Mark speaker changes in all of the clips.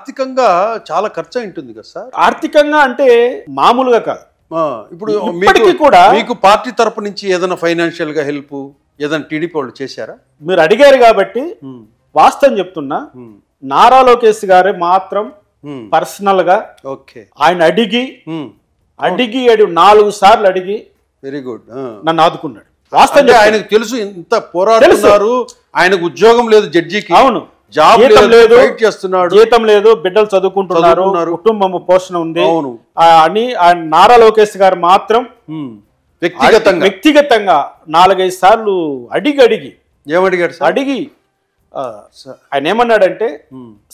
Speaker 1: ఆర్థికంగా చాలా ఖర్చు ఉంటుంది కదా సార్.
Speaker 2: ఆర్థికంగా అంటే మామూలుగా కాదు.
Speaker 1: ఇప్పుడు
Speaker 2: ఇప్పటికీ కూడా
Speaker 1: మీకు పార్టీ తరపు నుంచి ఏదైనా ఫైనాన్షియల్ గా హెల్ప్ ఏదైనా టీడీపీ వాళ్ళు చేశారా?
Speaker 2: మీరు అడిగారు కాబట్టి వాస్తవం చెప్తున్నా, నారా లోకేష్ గారే మాత్రం పర్సనల్ గా ఆయన అడిగి 4 సార్లు అడిగి
Speaker 1: వెరీ గుడ్
Speaker 2: నన్ను ఆదుకున్నాడు. వాస్తవం
Speaker 1: ఆయనకు తెలుసు ఇంత పోరాడుతున్నారు, ఆయనకు ఉద్యోగం లేదు, జడ్జికి
Speaker 2: అవును
Speaker 1: జాబ్ లేదు, చేస్తున్నాడు,
Speaker 2: జీతం లేదు, బిడ్డలు చదువుకుంటున్నారు, కుటుంబం పోషణ ఉంది అని నారా లోకేష్ గారు మాత్రం వ్యక్తిగతంగా 4-5 సార్లు అడిగి
Speaker 1: ఏమడిగాడు
Speaker 2: అడిగి ఆయన ఏమన్నాడంటే,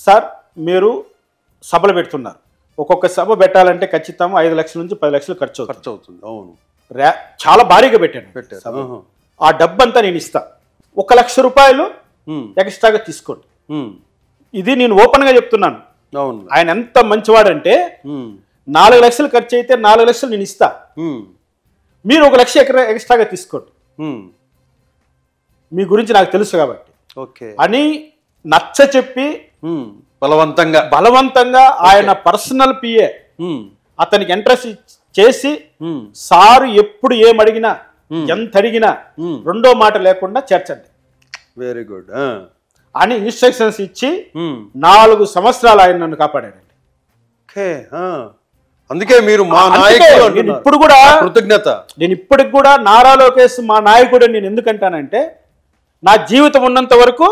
Speaker 2: సార్ మీరు సభలు పెడుతున్నారు, ఒక్కొక్క సభ పెట్టాలంటే ఖచ్చితంగా 5 లక్షల నుంచి 10 లక్షలు ఖర్చు అవుతుంది. అవును, చాలా భారీగా పెట్టాడు. ఆ డబ్బంతా నేను ఇస్తా, 1 లక్ష రూపాయలు ఎక్స్ట్రాగా తీసుకోండి. ఇది నేను ఓపెన్ గా చెప్తున్నాను. ఆయన ఎంత మంచివాడంటే 4 లక్షలు ఖర్చు అయితే 4 లక్షలు నేను ఇస్తా, మీరు 1 లక్ష ఎక్స్ట్రాగా తీసుకోండి, మీ గురించి నాకు తెలుసు కాబట్టి అని నచ్చ చెప్పి బలవంతంగా ఆయన పర్సనల్ పిఏ అతనికి ఇంట్రెస్ట్ చేసి, సారు ఎప్పుడు ఏమడిగినా ఎంత అడిగినా రెండో మాట లేకుండా చేర్చండి,
Speaker 1: వెరీ గుడ్
Speaker 2: అని ఇన్స్ట్రక్షన్స్ ఇచ్చి 4 సంవత్సరాలు ఆయన నన్ను కాపాడాడండి.
Speaker 1: అందుకే మీరు మా నాయకుడు.
Speaker 2: ఇప్పుడు కూడా
Speaker 1: కృతజ్ఞత.
Speaker 2: నేను ఇప్పటికి కూడా నారా లోకేష్ మా నాయకుడు నేను ఎందుకంటానంటే, నా జీవితం ఉన్నంత వరకు